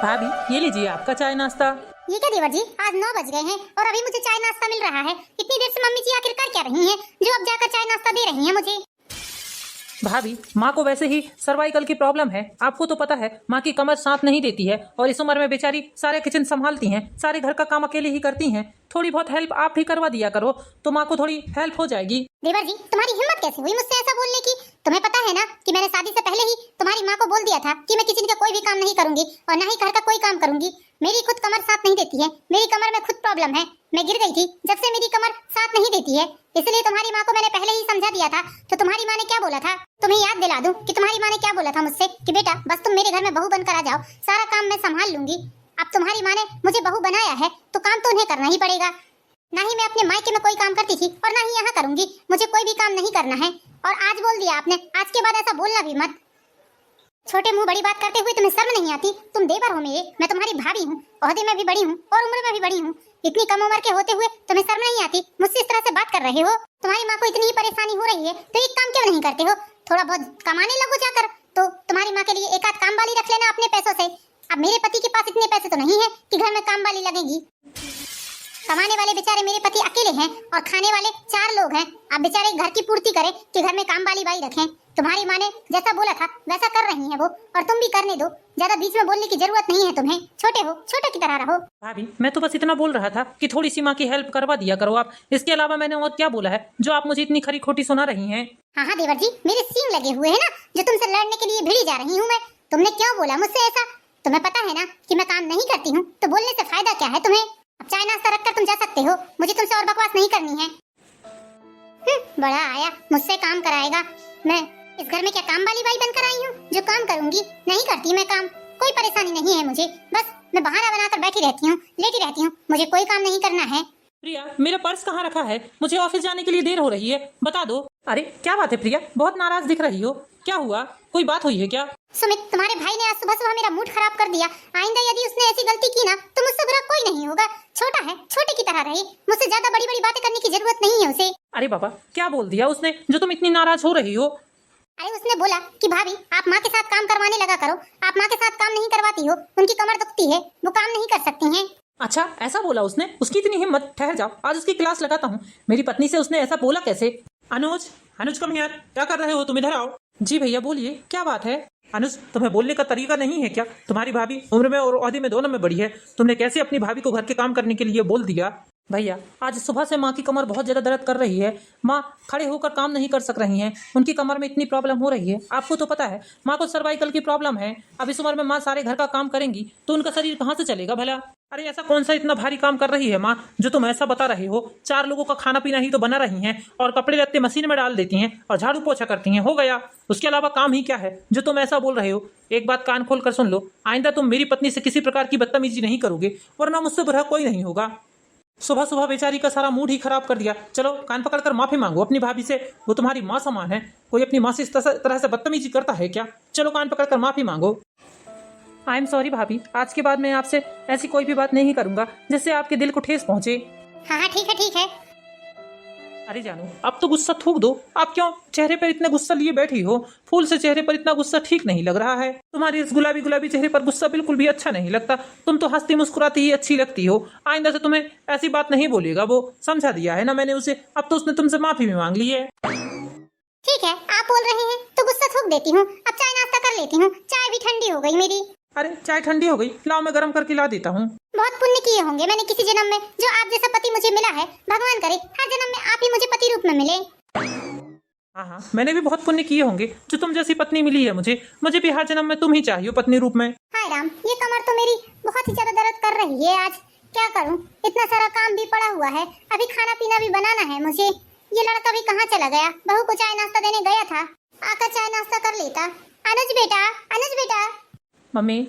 भाभी ये लीजिए आपका चाय नाश्ता। ये क्या देवर जी, आज 9 बज गए हैं और अभी मुझे चाय नाश्ता मिल रहा है। इतनी देर से मम्मी जी आखिर कर क्या रही हैं जो अब जाकर चाय नाश्ता दे रही हैं मुझे? भाभी माँ को वैसे ही सर्वाइकल की प्रॉब्लम है, आपको तो पता है। माँ की कमर साथ नहीं देती है और इस उम्र में बेचारी सारे किचन संभालती हैं, सारे घर का काम अकेले ही करती हैं। थोड़ी बहुत हेल्प आप भी करवा दिया करो तो माँ को थोड़ी हेल्प हो जाएगी। देवर जी, तुम्हारी हिम्मत कैसे हुई मुझसे ऐसा बोलने की? तुम्हें पता है ना कि मैंने शादी से पहले ही तुम्हारी माँ को बोल दिया था कि मैं किचन का कोई भी काम नहीं करूंगी और न ही घर का कोई काम करूंगी। मेरी खुद कमर साथ नहीं देती है, मेरी कमर में खुद प्रॉब्लम है। मैं गिर गई थी जब से मेरी कमर साथ नहीं देती है, इसलिए तुम्हारी माँ को मैंने पहले ही समझा दिया था। तो तुम्हारी माँ ने क्या बोला था? तुम्हें याद दिला दूं कि तुम्हारी माँ ने क्या बोला था मुझसे कि बेटा बस तुम मेरे घर में बहू बनकर आ जाओ, सारा काम मैं संभाल लूंगी। अब तुम्हारी माँ ने मुझे बहू बनाया है तो काम तो उन्हें करना ही पड़ेगा। ना ही मैं अपने मायके में कोई काम करती थी और ना ही यहाँ करूंगी, मुझे कोई भी काम नहीं करना है। और आज बोल दिया आपने, आज के बाद ऐसा बोलना भी मत। छोटे मुंह बड़ी बात करते हुए तुम्हें शर्म नहीं आती? तुम देवर हो मेरे, मैं तुम्हारी भाभी हूँ, ओहदे में भी बड़ी हूँ और उम्र में भी बड़ी हूँ। इतनी कम उम्र के होते हुए तुम्हें शर्म नहीं आती? मुझसे इस तरह से बात कर रहे हो? तुम्हारी माँ को इतनी ही परेशानी हो रही है तो एक काम क्यों नहीं करते हो? थोड़ा बहुत कमाने लगो जाकर। तो तुम्हारी माँ के लिए एक आध काम वाली रख लेना अपने पैसों से। अब मेरे पति के पास इतने पैसे तो नहीं है कि घर में काम वाली लगेगी। कमाने वाले बेचारे मेरे पति अकेले हैं और खाने वाले 4 लोग हैं। अब बेचारे घर की पूर्ति करें कि घर में काम वाली बाई रखें। तुम्हारी माँ ने जैसा बोला था वैसा कर रही है वो, और तुम भी करने दो। ज्यादा बीच में बोलने की जरूरत नहीं है तुम्हें, छोटे हो, छोटे की तरह रहो। भाभी मैं तो बस इतना बोल रहा था कि थोड़ी सी माँ की हेल्प करवा दिया करो आप। इसके अलावा मैंने और क्या बोला है जो आप मुझे इतनी खरी खोटी सुना रही हैं? हाँ हाँ देवर जी, मेरे सींग लगे हुए हैं ना, जो तुमसे लड़ने के लिए भिड़ी जा रही हूँ मैं। तुमने क्यों बोला मुझसे ऐसा? तुम्हें पता है ना कि मैं काम नहीं करती हूँ, तो बोलने से फायदा क्या है तुम्हें? अब चाय नाश्ता रखकर तुम जा सकते हो, मुझे तुमसे और बकवास नहीं करनी है। बड़ा आया, मुझसे काम कराएगा। मैं इस घर में क्या काम वाली बाई बनकर आई हूँ जो काम करूंगी? नहीं करती मैं काम, कोई परेशानी नहीं है मुझे। बस मैं बहाना बनाकर बैठी रहती हूँ, लेटी रहती हूँ, मुझे कोई काम नहीं करना है। प्रिया मेरा पर्स कहाँ रखा है? मुझे ऑफिस जाने के लिए देर हो रही है, बता दो। अरे क्या बात है प्रिया, बहुत नाराज दिख रही हो, क्या हुआ? कोई बात हुई है क्या? सुमित, तुम्हारे भाई ने आज सुबह सुबह मेरा मूड खराब कर दिया। आइंदा यदि उसने ऐसी गलती की ना तो मुझसे बुरा कोई नहीं होगा। छोटा है, छोटे की तरह रहे, मुझसे ज्यादा बड़ी बड़ी बातें करने की जरूरत नहीं है उसे। अरे बाबा क्या बोल दिया उसने जो तुम इतनी नाराज हो रही हो? अरे उसने बोला कि भाभी आप माँ के साथ काम करवाने लगा करो, आप माँ के साथ काम नहीं करवाती हो, उनकी कमर दुखती है, वो काम नहीं कर सकती हैं। अच्छा ऐसा बोला उसने? उसकी इतनी हिम्मत? ठहर जाओ, आज उसकी क्लास लगाता हूँ। मेरी पत्नी से उसने ऐसा बोला कैसे? अनुज, अनुज कम हियर, क्या कर रहे हो तुम? इधर आओ। जी भैया बोलिए, क्या बात है? अनुज तुम्हें बोलने का तरीका नहीं है क्या? तुम्हारी भाभी उम्र में और ओहदे में दोनों में बड़ी है, तुमने कैसे अपनी भाभी को घर के काम करने के लिए बोल दिया? भैया आज सुबह से माँ की कमर बहुत ज्यादा दर्द कर रही है, माँ खड़े होकर काम नहीं कर सक रही हैं, उनकी कमर में इतनी प्रॉब्लम हो रही है। आपको तो पता है माँ को सर्वाइकल की प्रॉब्लम है। अब इस उम्र में माँ सारे घर का काम करेंगी तो उनका शरीर कहाँ से चलेगा भला? अरे ऐसा कौन सा इतना भारी काम कर रही है माँ जो तुम ऐसा बता रहे हो? 4 लोगों का खाना पीना ही तो बना रही हैं और कपड़े लत्ते मशीन में डाल देती हैं और झाड़ू पोछा करती हैं, हो गया। उसके अलावा काम ही क्या है जो तुम ऐसा बोल रहे हो? एक बात कान खोल कर सुन लो, आइंदा तुम मेरी पत्नी से किसी प्रकार की बदतमीजी नहीं करोगे, वरना मुझसे बुरा कोई नहीं होगा। सुबह सुबह बेचारी का सारा मूड ही खराब कर दिया। चलो कान पकड़कर माफी मांगो अपनी भाभी से, वो तुम्हारी माँ समान है। कोई अपनी माँ से इस तरह से बदतमीजी करता है क्या? चलो कान पकड़कर माफी मांगो। आई एम सॉरी भाभी, आज के बाद मैं आपसे ऐसी कोई भी बात नहीं करूंगा जिससे आपके दिल को ठेस पहुंचे। हाँ हाँ ठीक है ठीक है। अरे जानू अब तो गुस्सा थूक दो। आप क्यों चेहरे पर इतना गुस्सा लिए बैठी हो? फूल से चेहरे पर इतना गुस्सा ठीक नहीं लग रहा है। तुम्हारी इस गुलाबी गुलाबी चेहरे पर गुस्सा बिल्कुल भी अच्छा नहीं लगता। तुम तो हंसती मुस्कुराती ही अच्छी लगती हो। आइंदा से तुम्हें ऐसी बात नहीं बोलेगा, वो समझा दिया है ना मैंने उसे। अब तो उसने तुमसे माफी भी मांग ली है। ठीक है, आप बोल रहे हैं तो गुस्सा थूक देती हूँ। अब चाय नाश्ता कर लेती हूँ, चाय भी ठंडी हो गई मेरी। अरे चाय ठंडी हो गई, लाओ मैं गर्म करके ला देता हूँ। बहुत पुण्य किए होंगे मैंने किसी जन्म में, जो आप जैसा पति मुझे मिला है। भगवान करे हर जन्म में आप ही मुझे पति रूप में मिले। हाँ हाँ मैंने भी बहुत पुण्य किए होंगे जो तुम जैसी पत्नी मिली है मुझे भी हर जन्म में तुम ही चाहिए पत्नी रूप में। हाय राम, ये कमर तो मेरी बहुत ही ज्यादा दर्द कर रही है आज। क्या करूँ, इतना सारा काम भी पड़ा हुआ है, अभी खाना पीना भी बनाना है मुझे। ये लड़का भी कहाँ चला गया? बहू को चाय नाश्ता देने गया था, आकर चाय नाश्ता कर लेता। अनुज बेटा, अनुज बेटा। मम्मी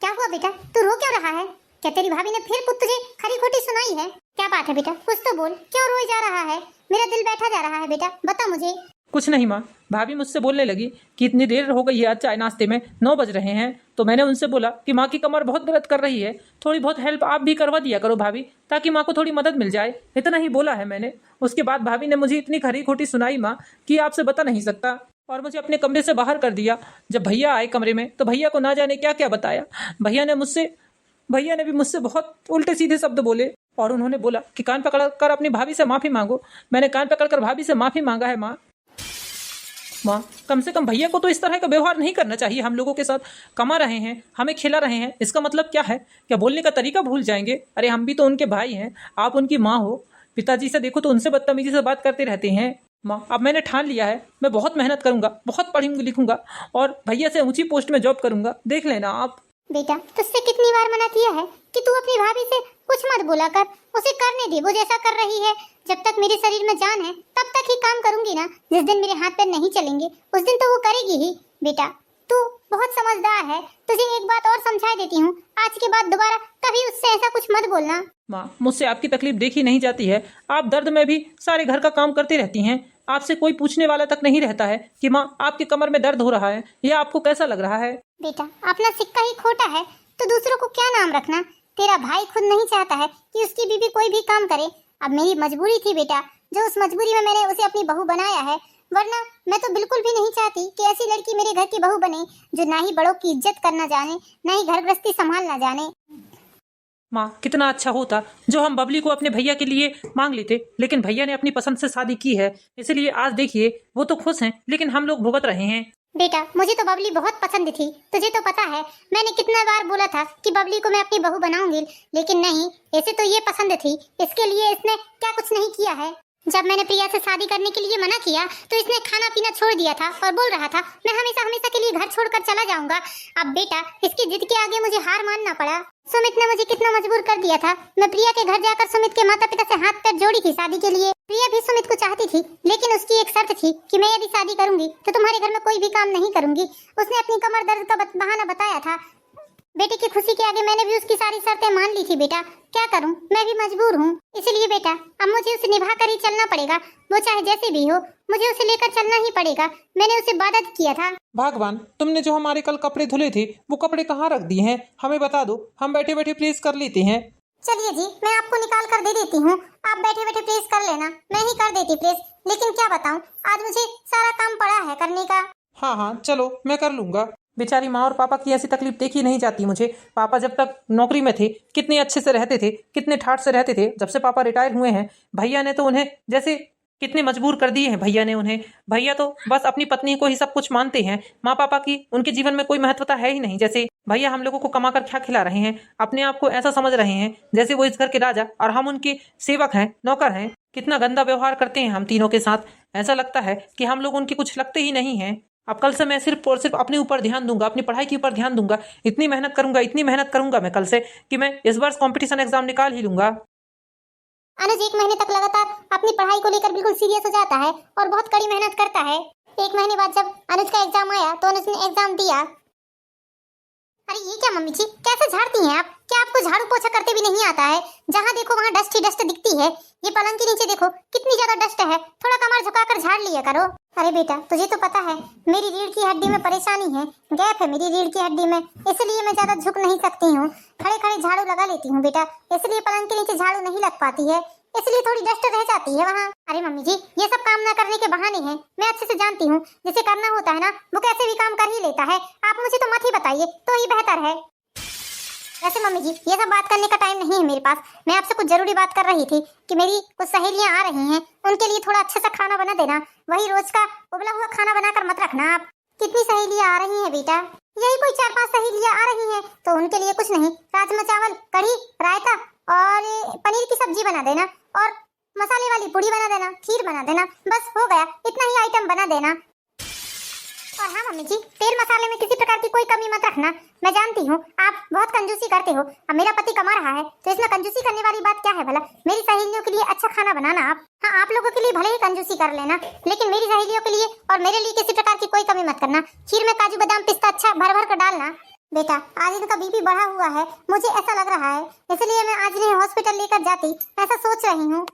क्या हुआ बेटा, तू रो क्यों रहा है? क्या तेरी भाभी ने फिर तुझे खरी खोटी सुनाई है? क्या बात है बेटा, कुछ तो बोल, क्यों रोए जा रहा है? मेरा दिल बैठा जा रहा है बेटा, बता मुझे। कुछ नहीं माँ, भाभी मुझसे बोलने लगी कि इतनी देर हो गई है आज चाय नाश्ते में, 9 बज रहे हैं। तो मैंने उनसे बोला कि माँ की कमर बहुत दर्द कर रही है, थोड़ी बहुत हेल्प आप भी करवा दिया करो भाभी, ताकि माँ को थोड़ी मदद मिल जाए। इतना ही बोला है मैंने। उसके बाद भाभी ने मुझे इतनी खरी खोटी सुनाई माँ कि आपसे बता नहीं सकता। और मुझे अपने कमरे से बाहर कर दिया। जब भैया आए कमरे में तो भैया को ना जाने क्या क्या बताया। भैया ने भी मुझसे बहुत उल्टे सीधे शब्द बोले और उन्होंने बोला कि कान पकड़ कर अपनी भाभी से माफ़ी मांगो। मैंने कान पकड़ कर भाभी से माफ़ी मांगा है। माँ, कम से कम भैया को तो इस तरह का व्यवहार नहीं करना चाहिए। हम लोगों के साथ कमा रहे हैं, हमें खिला रहे हैं, इसका मतलब क्या है? क्या बोलने का तरीका भूल जाएंगे? अरे हम भी तो उनके भाई हैं, आप उनकी माँ हो। पिताजी से देखो तो उनसे बदतमीजी से बात करते रहते हैं। माँ, अब मैंने ठान लिया है, मैं बहुत मेहनत करूंगा, बहुत पढ़ूंगा लिखूंगा और भैया से ऊंची पोस्ट में जॉब करूंगा, देख लेना आप। बेटा, तुझसे कितनी बार मना किया है कि तू अपनी भाभी से कुछ मत बोला कर, उसे करने दे, वो जैसा कर रही है। जब तक मेरे शरीर में जान है तब तक ही काम करूंगी ना। जिस दिन मेरे हाथ पैर नहीं चलेंगे उस दिन तो वो करेगी ही। बेटा, तू बहुत समझदार है, तुझे एक बात और समझा देती हूँ, आज के बाद दोबारा कभी उससे ऐसा कुछ मत बोलना। माँ, मुझसे आपकी तकलीफ देखी नहीं जाती है। आप दर्द में भी सारे घर का काम करती रहती हैं। आपसे कोई पूछने वाला तक नहीं रहता है कि माँ आपके कमर में दर्द हो रहा है, यह आपको कैसा लग रहा है? बेटा, अपना सिक्का ही खोटा है तो दूसरों को क्या नाम रखना। तेरा भाई खुद नहीं चाहता है कि उसकी बीवी कोई भी काम करे। अब मेरी मजबूरी थी बेटा, जो उस मजबूरी में मैंने उसे अपनी बहू बनाया है, वरना मैं तो बिल्कुल भी नहीं चाहती कि ऐसी लड़की मेरे घर की बहू बने जो ना ही बड़ों की इज्जत करना जाने, ना ही घर गृहस्थी संभालना जाने। माँ, कितना अच्छा होता जो हम बबली को अपने भैया के लिए मांग लेते, लेकिन भैया ने अपनी पसंद से शादी की है, इसलिए आज देखिए वो तो खुश हैं, लेकिन हम लोग भुगत रहे हैं। बेटा, मुझे तो बबली बहुत पसंद थी, तुझे तो पता है। मैंने कितना बार बोला था कि बबली को मैं अपनी बहू बनाऊंगी, लेकिन नहीं, इसे तो ये पसंद थी, इसके लिए इसने क्या कुछ नहीं किया है। जब मैंने प्रिया से शादी करने के लिए मना किया तो इसने खाना पीना छोड़ दिया था और बोल रहा था मैं हमेशा हमेशा के लिए घर छोड़कर चला जाऊंगा। अब बेटा, इसकी जिद के आगे मुझे हार मानना पड़ा। सुमित ने मुझे कितना मजबूर कर दिया था। मैं प्रिया के घर जाकर सुमित के माता पिता से हाथ पैर जोड़ी थी शादी के लिए। प्रिया भी सुमित को चाहती थी, लेकिन उसकी एक शर्त थी कि मैं यदि शादी करूंगी तो तुम्हारे घर में कोई भी काम नहीं करूंगी। उसने अपनी कमर दर्द का बहाना बताया था। बेटे की खुशी के आगे मैंने भी उसकी सारी शर्तें मान ली थी। बेटा, क्या करूं, मैं भी मजबूर हूं। इसलिए बेटा, अब मुझे उसे निभा कर ही चलना पड़ेगा, वो चाहे जैसे भी हो, मुझे उसे लेकर चलना ही पड़ेगा। मैंने उसे वादा किया था। भगवान, तुमने जो हमारे कल कपड़े धुले थे वो कपड़े कहाँ रख दिए हैं? हमें बता दो, हम बैठे बैठे प्रेस कर लेते हैं। चलिए जी, मैं आपको निकाल कर दे देती हूँ, आप बैठे बैठे प्रेस कर लेना। मैं ही कर देती प्रेस, लेकिन क्या बताऊँ, आज मुझे सारा काम पड़ा है करने का। हाँ हाँ चलो, मैं कर लूंगा। बेचारी माँ और पापा की ऐसी तकलीफ देखी नहीं जाती मुझे। पापा जब तक नौकरी में थे कितने अच्छे से रहते थे, कितने ठाठ से रहते थे। जब से पापा रिटायर हुए हैं, भैया ने तो उन्हें जैसे कितने मजबूर कर दिए हैं भैया ने उन्हें। भैया तो बस अपनी पत्नी को ही सब कुछ मानते हैं, माँ पापा की उनके जीवन में कोई महत्वता है ही नहीं। जैसे भैया हम लोगों को कमा कर क्या खिला रहे हैं, अपने आप को ऐसा समझ रहे हैं जैसे वो इस घर के राजा और हम उनके सेवक हैं, नौकर हैं। कितना गंदा व्यवहार करते हैं हम तीनों के साथ। ऐसा लगता है कि हम लोग उनके कुछ लगते ही नहीं हैं। अब कल से मैं सिर्फ और सिर्फ अपने ऊपर ध्यान दूंगा, अपनी पढ़ाई के ऊपर ध्यान दूंगा। इतनी मेहनत करूंगा मैं कल से कि मैं इस वर्ष कंपटीशन एग्जाम निकाल ही लूंगा। अनुज 1 महीने तक लगातार अपनी पढ़ाई को लेकर बिल्कुल सीरियस हो जाता है और बहुत कड़ी मेहनत करता है। 1 महीने बाद जब अनुज का एग्जाम आया तो अनुज ने एग्जाम दिया। अरे ये क्या मम्मी जी, कैसे झाड़ती हैं आप? क्या आपको झाड़ू पोछा करते भी नहीं आता है? जहाँ देखो वहाँ डस्ट ही डस्ट दिखती है। ये पलंग के नीचे देखो कितनी ज्यादा डस्ट है, थोड़ा कमर झुकाकर झाड़ लिया करो। अरे बेटा, तुझे तो पता है मेरी रीढ़ की हड्डी में परेशानी है, गैप है मेरी रीढ़ की हड्डी में, इसलिए मैं ज्यादा झुक नहीं सकती हूँ। खड़े खड़े झाड़ू लगा लेती हूँ बेटा, इसलिए पलंग के नीचे झाड़ू नहीं लग पाती है, इसलिए थोड़ी डस्ट रह जाती है वहाँ। अरे मम्मी जी, ये सब काम ना करने के बहाने हैं, मैं अच्छे से जानती हूँ जिसे करना होता है ना वो कैसे भी काम कर ही लेता है। आप मुझे तो मत ही बताइए तो ही बेहतर है। वैसे मम्मी जी, ये सब बात करने का टाइम नहीं है मेरे पास। मैं आपसे कुछ जरूरी बात कर रही थी कि मेरी कुछ सहेलियां आ रही हैं, उनके लिए थोड़ा अच्छा सा खाना बना देना। वही रोज का उबला हुआ खाना बनाकर मत रखना आप। कितनी सहेलियां आ रही हैं बेटा? यही कोई 4-5 सहेलियां आ रही हैं, तो उनके लिए कुछ नहीं, राजमा चावल, कढ़ी, रायता और पनीर की सब्जी बना देना और मसाले वाली पूड़ी बना देना, खीर बना देना, बस हो गया। इतना ही आइटम बना देना। और हाँ मम्मी जी, तेल मसाले में किसी प्रकार की कोई कमी मत रखना। मैं जानती हूँ आप बहुत कंजूसी करते हो, अब मेरा पति कमा रहा है तो इसमें कंजूसी करने वाली बात क्या है भला? मेरी सहेलियों के लिए अच्छा खाना बनाना आप। हाँ, आप लोगों के लिए भले ही कंजूसी कर लेना, लेकिन मेरी सहेलियों के लिए और मेरे लिए किसी प्रकार की कोई कमी मत करना। खीर में काजू बादाम पिस्ता अच्छा भर भर कर डालना। बेटा, आज इनका बीपी बढ़ा हुआ है, मुझे ऐसा लग रहा है, इसलिए मैं आज इन्हें हॉस्पिटल लेकर जाती, ऐसा सोच रही हूँ।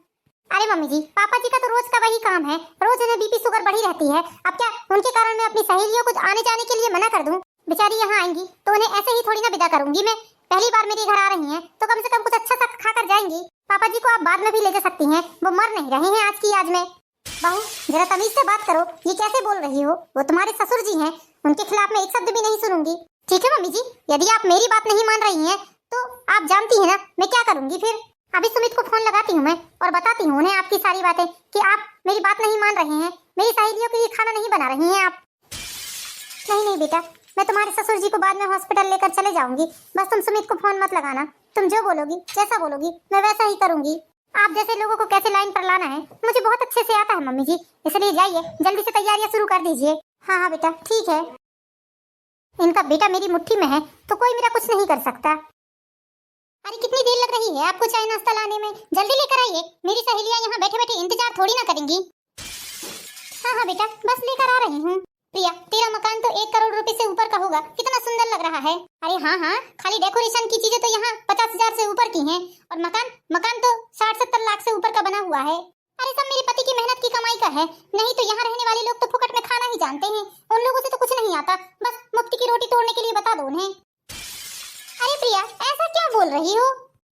अरे मम्मी जी, पापा जी का तो रोज का वही काम है, रोज उन्हें बीपी शुगर बढ़ी रहती है। अब क्या उनके कारण मैं अपनी सहेलियों को आने जाने के लिए मना कर दूं? बेचारी यहाँ आएंगी तो उन्हें ऐसे ही थोड़ी ना विदा करूंगी मैं। पहली बार मेरे घर आ रही हैं तो कम से कम कुछ अच्छा सा खा कर जाएंगी। पापा जी को आप बाद में भी ले जा सकती हैं, वो मर नहीं रहे हैं आज की आज में। बहू जरा तमीज से बात करो, ये कैसे बोल रही हो? वो तुम्हारे ससुर जी हैं, उनके खिलाफ मैं एक शब्द भी नहीं सुनूंगी। ठीक है मम्मी जी, यदि आप मेरी बात नहीं मान रही हैं तो आप जानती हैं ना मैं क्या करूंगी फिर। अभी सुमित को फोन लगाती हूँ मैं और बताती हूँ उन्हें आपकी सारी बातें कि आप मेरी बात नहीं मान रहे हैं, मेरी सहेलियों के लिए खाना नहीं बना रही हैं आप। नहीं नहीं बेटा, मैं तुम्हारे ससुर जी को बाद में हॉस्पिटल लेकर चले जाऊंगी, बस तुम सुमित को फोन मत लगाना। तुम जो बोलोगी, जैसा बोलोगी मैं वैसा ही करूंगी। आप जैसे लोगों को कैसे लाइन पर लाना है मुझे बहुत अच्छे से आता है मम्मी जी, इसलिए जाइए जल्दी से तैयारियां शुरू कर दीजिए। हाँ हाँ बेटा ठीक है। इनका बेटा मेरी मुट्ठी में है तो कोई मेरा कुछ नहीं कर सकता। अरे कितनी देर लग रही है आपको चाय नाश्ता लाने में? जल्दी लेकर आइए, मेरी सहेलियां यहाँ बैठे बैठे इंतजार थोड़ी ना करेंगी। हाँ हाँ बेटा बस लेकर आ रही हूँ। प्रिया तेरा मकान तो 1 करोड़ रुपए से ऊपर का होगा, कितना सुंदर लग रहा है। अरे हाँ हाँ, खाली डेकोरेशन की चीजें तो यहाँ 50,000 से ऊपर की हैं और मकान तो 60-70 लाख से ऊपर का बना हुआ है। अरे सब मेरे पति की मेहनत की कमाई का है, नहीं तो यहाँ रहने वाले लोग तो फुकट में खाना ही जानते हैं, उन लोगों से तो कुछ नहीं आता, बस मुफ्त की रोटी तोड़ने के लिए बता दो उन्हें। अरे प्रिया ऐसा क्या बोल रही हो?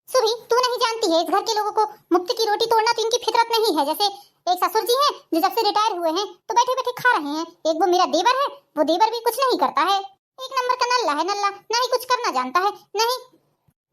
सुभी तू नहीं जानती है इस घर के लोगों को मुफ्त की रोटी तोड़ना तो इनकी फितरत नहीं है। जैसे एक ससुर जी हैं जो जब से रिटायर हुए हैं तो बैठे बैठे खा रहे हैं, एक वो मेरा देवर है, वो देवर भी कुछ नहीं करता है, एक नंबर का नल्ला है, नल्ला ना ही कुछ करना जानता है, नहीं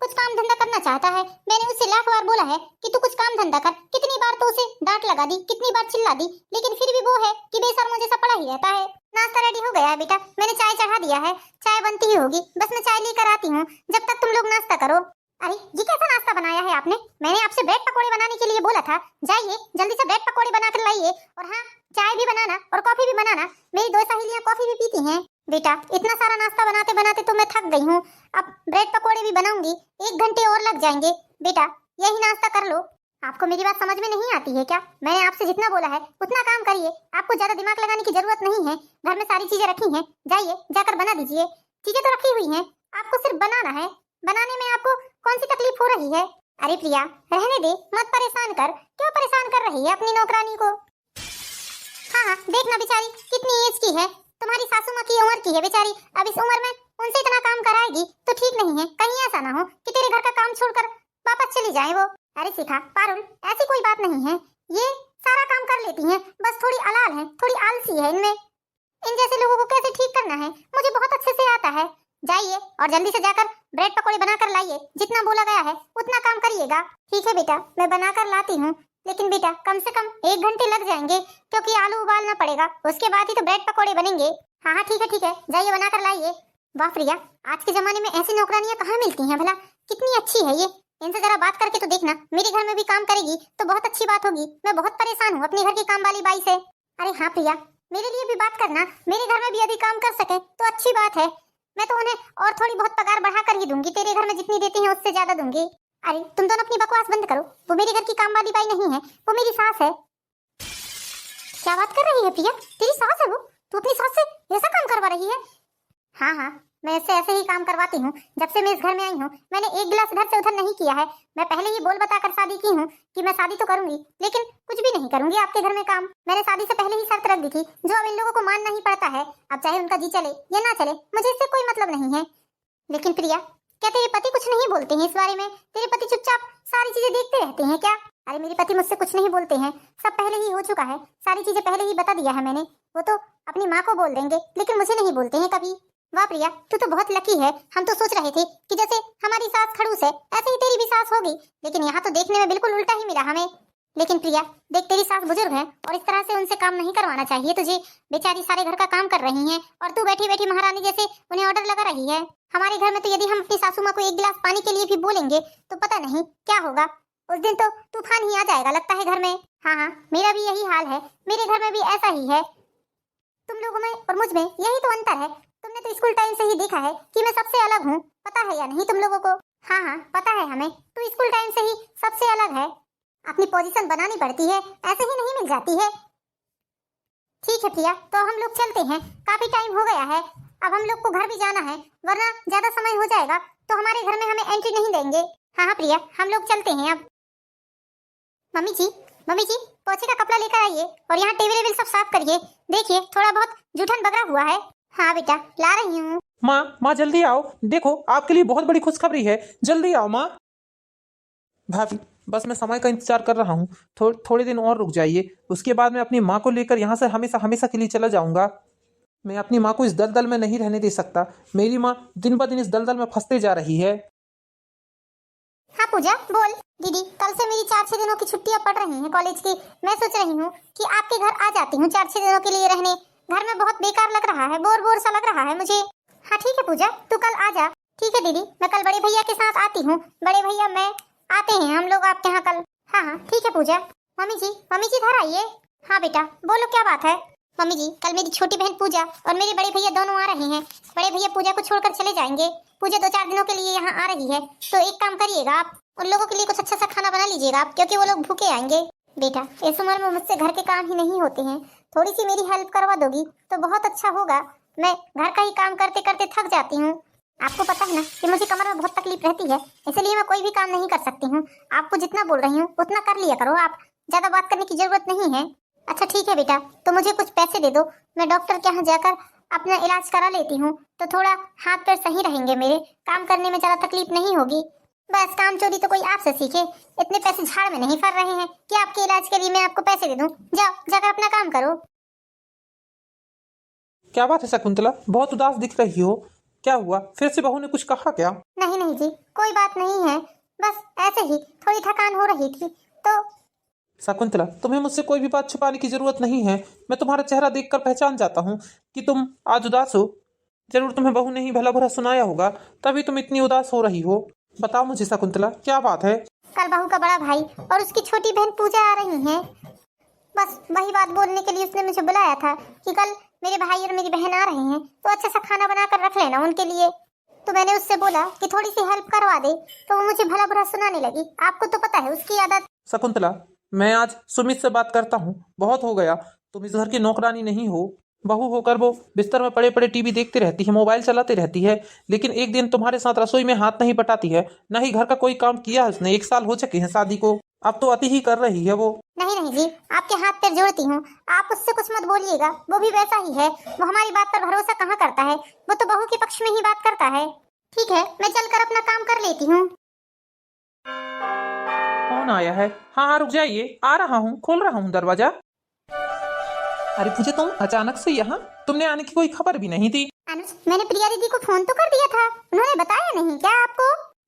कुछ काम धंधा करना चाहता है। मैंने उससे लाख बार बोला है कि तू कुछ काम धंधा कर, कितनी बार तो उसे डांट लगा दी, कितनी बार चिल्ला दी, लेकिन फिर भी वो है कि बेशर्मों जैसा पड़ा ही रहता है। नाश्ता रेडी हो गया है बेटा, मैंने चाय चढ़ा दिया है, चाय बनती ही होगी, बस मैं चाय लेकर आती हूँ, जब तक तुम लोग नाश्ता करो। अरे ये कैसा नाश्ता बनाया है आपने? मैंने आपसे ब्रेड पकौड़े बनाने के लिए बोला था, जाइए जल्दी से ब्रेड पकौड़े बना कर लाइए, और हाँ चाय भी बनाना और कॉफी भी बनाना, मेरी 2 सहेलियां कॉफी भी पीती हैं। बेटा इतना सारा नाश्ता बनाते बनाते तो मैं थक गई हूँ, अब ब्रेड पकौड़े भी बनाऊंगी, 1 घंटे और लग जाएंगे। बेटा यही नाश्ता कर लो। आपको मेरी बात समझ में नहीं आती है क्या? मैंने आपसे जितना बोला है उतना काम करिए, आपको ज्यादा दिमाग लगाने की जरूरत नहीं है, घर में सारी चीजें रखी हैं, जाइए जाकर बना दीजिए, चीजें तो रखी हुई हैं, आपको सिर्फ बनाना है, बनाने में आपको कौन सी तकलीफ हो रही है? अरे प्रिया रहने दे, मत परेशान कर, क्यों परेशान कर रही है अपनी नौकरानी को? हाँ हाँ देखना बेचारी कितनी एज की है, तुम्हारी सासू माँ की उम्र की है बेचारी, अब इस उम्र में उनसे इतना काम कराएगी तो ठीक नहीं है, कहीं ऐसा ना हो कि तेरे घर का काम छोड़कर वापस चली जाए वो। अरे शिखा पारुल ऐसी कोई बात नहीं है, ये सारा काम कर लेती हैं, बस थोड़ी अलाल है, थोड़ी आलसी है इनमें, इन जैसे लोगों को कैसे ठीक करना है मुझे बहुत अच्छे से आता है। जाइए और जल्दी से जाकर ब्रेड पकौड़े बनाकर लाइए, जितना बोला गया है उतना काम करिएगा। ठीक है बेटा मैं बनाकर लाती हूँ, लेकिन बेटा कम से कम 1 घंटे लग जाएंगे क्योंकि आलू उबालना पड़ेगा, उसके बाद ही तो ब्रेड पकौड़े बनेंगे। हाँ हाँ ठीक है जाइए बनाकर लाइए। वाह प्रिया आज के जमाने में ऐसी नौकरानियां कहाँ मिलती हैं भला, कितनी अच्छी है ये, इनसे जरा बात करके तो देखना, मेरे घर में भी काम करेगी तो बहुत अच्छी बात होगी, मैं बहुत परेशान हूँ अपने घर की काम वाली बाई से। अरे हाँ प्रिया मेरे लिए भी बात करना, मेरे घर में भी यदि काम कर सके तो अच्छी बात है, मैं तो उन्हें और थोड़ी बहुत पगार बढ़ा कर ही दूंगी, तेरे घर में जितनी देती हैं उससे ज्यादा दूंगी। अरे तुम दोनों अपनी बकवास बंद करो, वो मेरे घर की काम वाली बाई नहीं है, वो मेरी सास है। क्या बात कर रही है प्रिया, तेरी सास है वो? तू अपनी सास से ऐसा काम करवा रही है? हाँ हाँ मैं इससे ऐसे ही काम करवाती हूँ, जब से मैं इस घर में आई हूँ मैंने एक गिलास इधर से उधर नहीं किया है, मैं पहले ही बोल बताकर शादी की हूँ कि मैं शादी तो करूंगी लेकिन कुछ भी नहीं करूंगी आपके घर में काम, मैंने शादी से पहले ही शर्त रख दी थी जो अब इन लोगों को मानना ही पड़ता है, अब चाहे उनका जी चले या ना चले मुझे इससे कोई मतलब नहीं है। लेकिन प्रिया क्या तेरे पति कुछ नहीं बोलते हैं इस बारे में? तेरे पति चुपचाप सारी चीजें देखते रहते हैं क्या? अरे मेरे पति मुझसे कुछ नहीं बोलते हैं, सब पहले ही हो चुका है, सारी चीजें पहले ही बता दिया है मैंने, वो तो अपनी माँ को बोल देंगे लेकिन मुझे नहीं बोलते हैं कभी। वाह प्रिया तू तो बहुत लकी है, हम तो सोच रहे थे कि जैसे हमारी सास खड़ूस है ऐसे ही तेरी भी सास होगी, लेकिन यहाँ तो देखने में बिल्कुल उल्टा ही मिला हमें। लेकिन प्रिया देख तेरी सास बुजुर्ग है और इस तरह से उनसे काम नहीं करवाना चाहिए तुझे, बेचारी सारे घर का काम कर रही हैं और तू बैठी बैठी महारानी जैसे उन्हें ऑर्डर लगा रही है। हमारे घर में तो यदि हम अपनी सासू माँ को 1 गिलास पानी के लिए भी बोलेंगे तो पता नहीं क्या होगा, उस दिन तो तूफान ही आ जाएगा लगता है घर में। हाँ हाँ मेरा भी यही हाल है, मेरे घर में भी ऐसा ही है, तुम लोगों में और मुझ में यही तो अंतर है, तुमने तो स्कूल टाइम से ही देखा है कि मैं सबसे अलग हूँ, पता है या नहीं तुम लोगों को? हाँ हाँ पता है हमें, तू स्कूल टाइम से ही सबसे अलग है, अपनी पोजीशन बनानी पड़ती है, ऐसे ही नहीं मिल जाती है। ठीक है प्रिया तो हम लोग चलते हैं, काफी टाइम हो गया है, अब हम लोग को घर भी जाना है वरना ज्यादा समय हो जाएगा तो हमारे घर में हमें एंट्री नहीं देंगे। हाँ हाँ प्रिया हम लोग चलते हैं अब। मम्मी जी पोछे का कपड़ा लेकर आइए और यहाँ टेबल सब साफ करिए, देखिए थोड़ा बहुत जूठन बगरा हुआ है। हाँ बेटा ला रही हूँ। माँ जल्दी आओ, देखो आपके लिए बहुत बड़ी खुशखबरी है, जल्दी आओ माँ। भाभी बस मैं समय का इंतजार कर रहा हूँ। थोड़े दिन और रुक जाइए, उसके बाद मैं अपनी माँ को लेकर यहाँ से हमेशा हमेशा के लिए चला जाऊँगा। मैं अपनी माँ को इस दलदल में नहीं रहने दे सकता। मेरी माँ दिन ब दिन इस दलदल में फंसते जा रही है। हाँ पूजा बोल। दीदी कल से मेरी 4-6 दिनों की छुट्टियां पड़ रही हैं कॉलेज की। मैं सोच रही हूँ कि आपके घर आ जाती हूँ 4-6 दिनों के लिए रहने। घर में बहुत बेकार लग रहा है, बोर बोर सा लग रहा है मुझे। हाँ ठीक है पूजा, तू कल आ जा। ठीक है दीदी, मैं कल बड़े भैया के साथ आती हूँ। बड़े भैया मैं आते हैं हम लोग आपके यहाँ कल। हाँ हाँ ठीक है पूजा। मम्मी जी घर आइए। हाँ बेटा बोलो क्या बात है। मम्मी जी कल मेरी छोटी बहन पूजा और मेरे बड़े भैया दोनों आ रहे हैं। बड़े भैया पूजा को छोड़कर चले जाएंगे। पूजा 2-4 दिनों के लिए यहाँ आ रही है, तो एक काम करिएगा, आप उन लोगों के लिए कुछ अच्छा सा खाना बना लीजिएगा आप, क्योंकि वो लोग भूखे आएंगे। बेटा इस उम्र में मुझसे घर के काम ही नहीं होते हैं, थोड़ी सी मेरी हेल्प करवा दोगी तो बहुत अच्छा होगा। मैं घर का ही काम करते करते थक जाती हूँ। आपको पता है ना कि मुझे कमर में बहुत तकलीफ रहती है, इसलिए मैं कोई भी काम नहीं कर सकती हूँ। आपको जितना बोल रही हूँ उतना कर लिया करो, आप ज्यादा बात करने की जरूरत नहीं है। अच्छा ठीक है बेटा, तो मुझे कुछ पैसे दे दो, मैं डॉक्टर के यहाँ जाकर अपना इलाज करा लेती हूँ, तो थोड़ा हाथ पैर सही रहेंगे मेरे, काम करने में ज्यादा तकलीफ नहीं होगी। बस काम चोरी तो कोई आपसे सीखे, इतने पैसे झाड़ में नहीं फर रहे हैं कि आपके इलाज के लिए मैं आपको पैसे दे दूं। जाओ जाकर अपना काम करो। क्या बात है शकुंतला, बहुत उदास दिख रही हो, क्या हुआ? फिर से बहू ने कुछ कहा क्या? नहीं जी, कोई बात नहीं है, बस ऐसे ही थोड़ी थकान हो रही थी तो। शकुंतला, तुम्हें मुझसे कोई भी बात छुपाने की जरूरत नहीं है। मैं तुम्हारा चेहरा देखकर पहचान जाता हूँ कि तुम आज उदास हो। जरूर तुम्हें बहू ने ही भला बुरा सुनाया होगा, तभी तुम इतनी उदास हो रही हो। बताओ मुझे शकुंतला, क्या बात है? कल बहू का बड़ा भाई और उसकी छोटी बहन पूजा आ रही हैं। बस वही बात बोलने के लिए उसने मुझे बुलाया था कि कल मेरे भाई और मेरी बहन आ रहे हैं, तो अच्छा सा खाना बनाकर रख लेना उनके लिए। तो मैंने उससे बोला कि थोड़ी सी हेल्प करवा दे, तो वो मुझे भला बुरा सुनाने लगी। आपको तो पता है उसकी आदत। शकुंतला, मैं आज सुमित से बात करता हूँ, बहुत हो गया। तुम इस घर की नौकरानी नहीं हो। बहू होकर वो बिस्तर में पड़े पड़े टीवी देखती रहती है, मोबाइल चलाती रहती है, लेकिन एक दिन तुम्हारे साथ रसोई में हाथ नहीं बटाती है, न ही घर का कोई काम किया है उसने। 1 साल हो चुके हैं शादी को, अब तो अति ही कर रही है वो। नहीं जी, आपके हाथ पैर जोड़ती हूँ, आप उससे कुछ मत बोलिएगा, वो भी वैसा ही है। वो हमारी बात पर भरोसा कहाँ करता है, वो तो बहू के पक्ष में ही बात करता है। ठीक है, मैं चलकर अपना काम कर लेती हूँ। कौन आया है? हाँ रुक जाइए, आ रहा हूँ, खोल रहा हूँ दरवाजा। अरे पूजा, तुम अचानक से यहाँ? तुमने आने की कोई खबर भी नहीं दी। अनुज, मैंने प्रिया दीदी को फोन तो कर दिया था, उन्होंने बताया नहीं क्या आपको?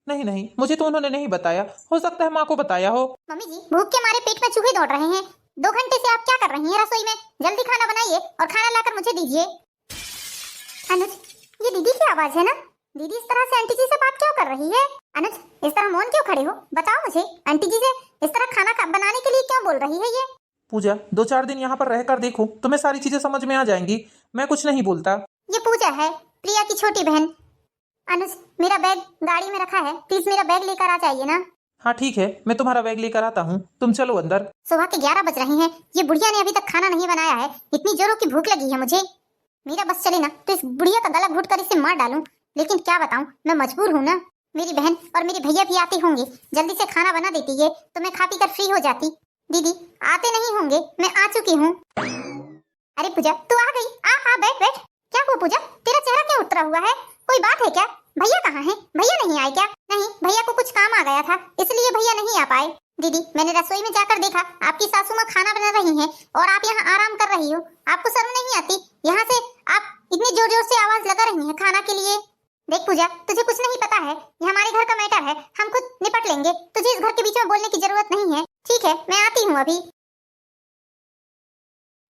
नहीं, मुझे तो उन्होंने नहीं बताया, हो सकता है माँ को बताया हो। मम्मी जी, भूख के मारे पेट में चूहे दौड़ रहे हैं। 2 घंटे से आप क्या कर रही हैं रसोई में? जल्दी खाना बनाइए और खाना लाकर मुझे दीजिए। अनुज, ये दीदी की आवाज है ना? दीदी इस तरह से आंटी जी से बात क्यों कर रही है? अनुज, इस तरह मौन क्यों खड़े हो? बताओ मुझे, आंटी जी से इस तरह खाना बनाने के लिए क्यों बोल रही है ये? पूजा, 2-4 दिन यहाँ पर रहकर देखो, तुम्हें सारी चीजें समझ में आ जाएंगी। मैं कुछ नहीं बोलता। ये पूजा है, प्रिया की छोटी बहन। अनुज, मेरा बैग गाड़ी में रखा है, प्लीज मेरा बैग लेकर आ जाइए ना। हाँ ठीक है, मैं तुम्हारा बैग लेकर आता हूँ, तुम चलो अंदर। सुबह के 11 बज रहे हैं, ये बुढ़िया ने अभी तक खाना नहीं बनाया है। इतनी जोरों की भूख लगी है मुझे। मेरा बस चले ना तो इस बुढ़िया का गला घोट कर इसे मार डालूं, लेकिन क्या बताऊं, मैं मजबूर हूँ ना। मेरी बहन और मेरे भैया भी आते होंगे, जल्दी से खाना बना देती है तो मैं खा पी कर फ्री हो जाती। दीदी आते नहीं होंगे, मैं आ चुकी हूँ। अरे पूजा, तू आ गई? आ बैठ। क्या हुआ पूजा, तेरा चेहरा क्यों उतरा हुआ है? कोई बात है क्या? भैया कहाँ हैं? भैया नहीं आए क्या? नहीं, भैया को कुछ काम आ गया था, इसलिए भैया नहीं आ पाए। दीदी, मैंने रसोई में जाकर देखा, आपकी सासू माँ खाना बना रही हैं और आप यहाँ आराम कर रही हो। आपको शर्म नहीं आती? यहाँ से आप इतने जोर जोर से आवाज लगा रही हैं खाना के लिए। देख पूजा, तुझे कुछ नहीं पता है, ये हमारे घर का मैटर है, हम खुद निपट लेंगे, तुझे इस घर के बीच में बोलने की जरूरत नहीं है। ठीक है, मैं आती हूँ अभी।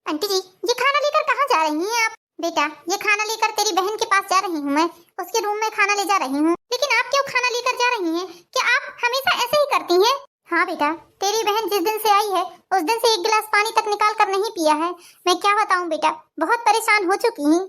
आंटी जी, ये खाना लेकर कहाँ जा रही हैं आप? बेटा, ये खाना लेकर तेरी बहन के पास जा रही हूँ मैं, उसके रूम में खाना ले जा रही हूँ। लेकिन आप क्यों खाना लेकर जा रही हैं? क्या आप हमेशा ऐसे ही करती हैं? हाँ बेटा, तेरी बहन जिस दिन से आई है उस दिन से 1 गिलास पानी तक निकाल कर नहीं पिया है। मैं क्या बताऊँ बेटा, बहुत परेशान हो चुकी हूँ।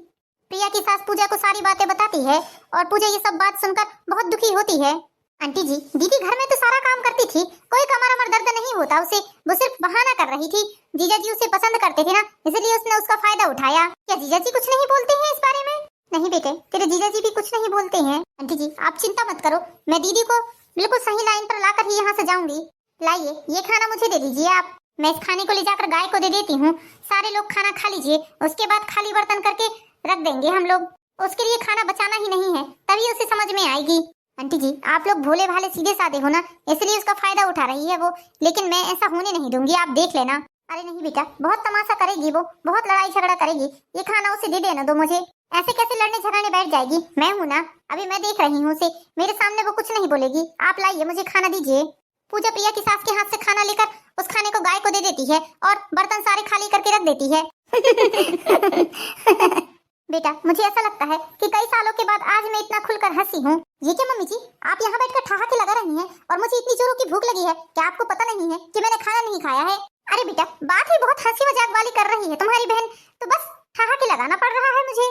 प्रिया की सास पूजा को सारी बातें बताती है और पूजा ये सब बात सुनकर बहुत दुखी होती है। आंटी जी, दीदी घर में तो सारा काम करती थी, कोई कमर अमर दर्द नहीं होता उसे, वो सिर्फ बहाना कर रही थी। जीजा जी उसे पसंद करते थे ना, इसलिए उसने उसका फायदा उठाया। क्या जीजा जी कुछ नहीं बोलते हैं इस बारे में? नहीं बेटे, तेरे जीजा जी भी कुछ नहीं बोलते हैं। आंटी जी आप चिंता मत करो, मैं दीदी को बिल्कुल सही लाइन पर लाकर ही यहाँ से जाऊंगी। लाइए, ये खाना मुझे दे दीजिए आप, मैं इस खाने को ले जाकर गाय को दे देती हूँ। सारे लोग खाना खा लीजिए, उसके बाद खाली बर्तन करके रख देंगे हम लोग। उसके लिए खाना बचाना ही नहीं है, तभी उसे समझ में आएगी। आंटी जी आप लोग भोले भाले सीधे साधे हो ना, इसलिए उसका फायदा उठा रही है वो, लेकिन मैं ऐसा होने नहीं दूंगी, आप देख लेना। अरे नहीं बेटा, बहुत तमाशा करेगी वो, बहुत लड़ाई झगड़ा करेगी। ये खाना उसे दे देना दो मुझे। ऐसे कैसे लड़ने झगड़ने बैठ जाएगी? मैं हूँ ना, अभी मैं देख रही हूँ उसे, मेरे सामने वो कुछ नहीं बोलेगी। आप लाइए, मुझे खाना दीजिए। पूजा प्रिया की सास के हाथ से खाना लेकर उस खाने को गाय को दे देती है और बर्तन सारे खाली करके रख देती है। बेटा मुझे ऐसा लगता है कि कई सालों के बाद आज मैं इतना खुलकर हंसी हूँ। ये क्या मम्मी जी, आप यहाँ बैठकर ठहाके लगा रही हैं और मुझे इतनी जोरों की भूख लगी है, क्या आपको पता नहीं है कि मैंने खाना नहीं खाया है? अरे बेटा बात ही बहुत हंसी मजाक वाली कर रही है तुम्हारी बहन, तो बस ठहाके लगाना पड़ रहा है मुझे।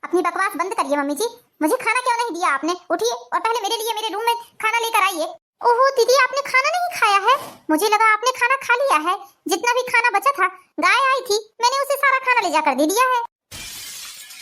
अपनी बकवास बंद करिए मम्मी जी, मुझे खाना क्यों नहीं दिया आपने? उठिए और पहले मेरे लिए मेरे रूम में खाना लेकर आइए। ओहो दीदी, आपने खाना नहीं खाया है? मुझे लगा आपने खाना खा लिया है। जितना भी खाना बचा था, गाय आई थी, मैंने उसे सारा खाना ले जाकर दे दिया है।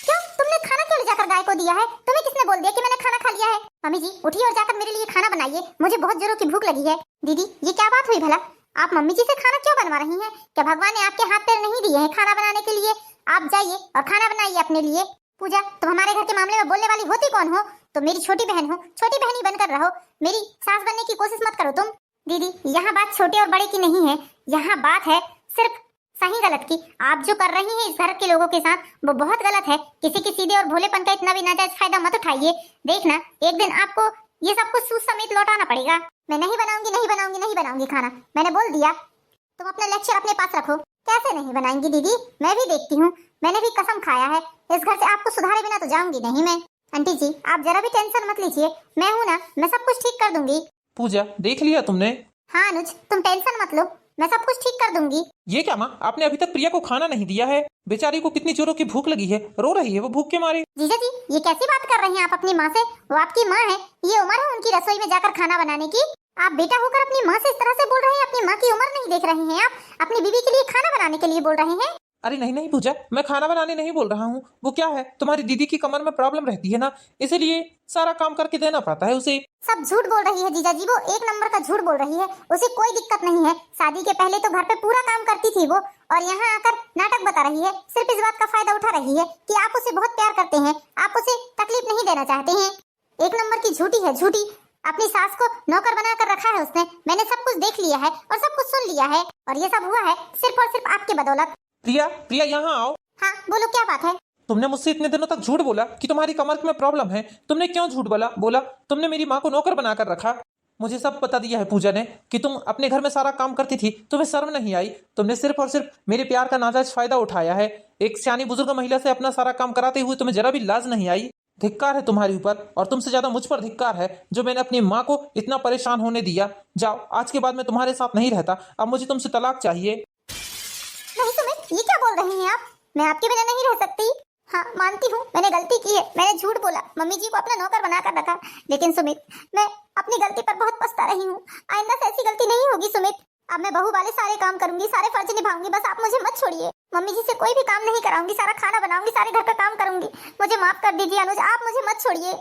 क्यों, तुमने खाना क्यों ले जाकर गाय को दिया है? तुम्हें किसने बोल दिया कि मैंने खाना खा लिया है? मम्मी जी उठिए और जाकर मेरे लिए खाना बनाइए, मुझे बहुत जोरों की भूख लगी है। दीदी ये क्या बात हुई भला? आप मम्मी जी से खाना क्यों बनवा रही हैं? क्या भगवान ने आपके हाथ पैर नहीं दिए हैं खाना बनाने के लिए? आप जाइए और खाना बनाइए अपने लिए। पूजा तुम हमारे घर के मामले में बोलने वाली होती कौन हो? तो मेरी छोटी बहन हो, छोटी बहन ही बनकर रहो, मेरी सास बनने की कोशिश मत करो तुम। दीदी यहाँ बात छोटे और बड़े की नहीं है, यहाँ बात है सिर्फ सही गलत की। आप जो कर रही हैं इस घर के लोगों के साथ वो बहुत गलत है। किसी के सीधे और भोलेपन का इतना भी नाजायज फायदा मत उठाइए। देखना एक दिन आपको ये सब कुछ सूद समेत लौटाना पड़ेगा। मैं नहीं बनाऊंगी, नहीं बनाऊंगी, नहीं बनाऊंगी खाना, मैंने बोल दिया। तुम अपना लेक्चर अपने पास रखो। कैसे नहीं बनाएंगी दीदी, मैं भी देखती हूँ, मैंने भी कसम खाया है इस घर से आपको सुधारे बिना तो जाऊंगी नहीं मैं। आंटी जी आप जरा भी टेंशन मत लीजिए, मैं हूँ ना, मैं सब कुछ ठीक कर दूंगी। पूजा देख लिया तुमने? हाँ अनुज तुम टेंशन मत लो, मैं सब कुछ ठीक कर दूंगी। ये क्या माँ, आपने अभी तक प्रिया को खाना नहीं दिया है? बेचारी को कितनी जोरों की भूख लगी है, रो रही है वो भूख के मारे। जीजा जी ये कैसी बात कर रही हैं आप अपनी माँ से? वो आपकी माँ है, ये उम्र है उनकी रसोई में जाकर खाना बनाने की। आप बेटा होकर अपनी माँ से इस तरह से बोल रहे हैं? अपनी माँ की उम्र नहीं देख रहे हैं आप? अपनी बीवी के लिए खाना बनाने के लिए बोल रहे हैं? अरे नहीं नहीं पूजा, मैं खाना बनाने नहीं बोल रहा हूँ। वो क्या है, तुम्हारी दीदी की कमर में प्रॉब्लम रहती है ना, इसीलिए सारा काम करके देना पड़ता है उसे। सब झूठ बोल रही है जीजा जी, वो एक नंबर का झूठ बोल रही है। उसे कोई दिक्कत नहीं है, शादी के पहले तो घर पे पूरा काम करती थी वो, और यहाँ आकर नाटक बता रही है। सिर्फ इस बात का फायदा उठा रही है कि आप उसे बहुत प्यार करते हैं, आप उसे तकलीफ नहीं देना चाहते हैं। एक नंबर की झूठी है, झूठी। अपनी सास को नौकर बनाकर रखा है उसने, मैंने सब कुछ देख लिया है और सब कुछ सुन लिया है, और ये सब हुआ है सिर्फ और सिर्फ आपके बदौलत। प्रिया प्रिया यहाँ आओ। हाँ बोलो क्या बात है? तुमने मुझसे इतने दिनों तक झूठ बोला कि तुम्हारी कमर में प्रॉब्लम है। तुमने क्यों झूठ बोला? तुमने मेरी माँ को नौकर बनाकर रखा। मुझे सब बता दिया है पूजा ने कि तुम अपने घर में सारा काम करती थी, तुम्हें शर्म नहीं आई। तुमने सिर्फ और सिर्फ मेरे प्यार का नाजायज फायदा उठाया है। एक सियानी बुजुर्ग महिला से अपना सारा काम कराते हुए तुम्हें जरा भी लाज नहीं आई। धिक्कार है तुम्हारे ऊपर, और तुमसे ज्यादा मुझ पर धिक्कार है जो मैंने अपनी माँ को इतना परेशान होने दिया। जाओ, आज के बाद मैं तुम्हारे साथ नहीं रहता, अब मुझे तुमसे तलाक चाहिए। नहीं सुमित, ये क्या बोल रही हैं आप? मैं आपके बिना नहीं रह सकती। हाँ मानती हूँ मैंने गलती की है, मैंने झूठ बोला, मम्मी जी को अपना नौकर बनाकर रखा। लेकिन सुमित मैं अपनी गलती पर बहुत पछता रही हूँ, आइंदा से ऐसी गलती नहीं होगी सुमित। अब मैं बहू वाले सारे काम करूंगी, सारे फर्ज निभाऊंगी, बस आप मुझे मत छोड़िए। मम्मी जी से कोई भी काम नहीं कराऊंगी, सारा खाना बनाऊंगी, सारे घर का काम करूंगी। मुझे माफ कर दीजिए अनुज, आप मुझे मत छोड़िए।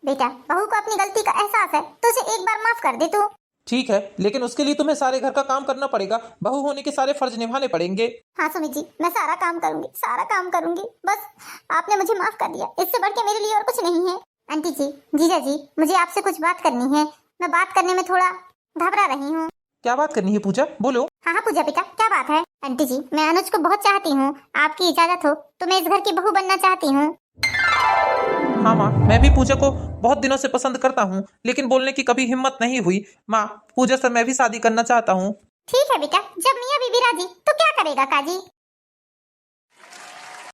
बेटा बहू को अपनी गलती का एहसास है तो उसे एक बार माफ कर दे तू। ठीक है, लेकिन उसके लिए तुम्हें सारे घर का काम करना पड़ेगा, बहू होने के सारे फर्ज निभाने पड़ेंगे। हाँ सुमित जी मैं सारा काम करूंगी, सारा काम करूंगी, बस आपने मुझे माफ कर दिया, इससे बढ़ के मेरे लिए और कुछ नहीं है। आंटी जी, जीजा जी, मुझे आपसे कुछ बात करनी है, मैं बात करने में थोड़ा घबरा रही हूँ। क्या बात करनी है पूजा, बोलो। हाँ हाँ पूजा बेटा क्या बात है? आंटी जी मैं अनुज को बहुत चाहती हूँ, आपकी इजाजत हो तो मैं इस घर की बहू बनना चाहती हूँ। हाँ माँ, मैं भी पूजा को बहुत दिनों से पसंद करता हूँ, लेकिन बोलने की कभी हिम्मत नहीं हुई। माँ, पूजा से मैं भी शादी करना चाहता हूँ। ठीक है बेटा, जब मियाँ बीबी राजी तो क्या करेगा काजी।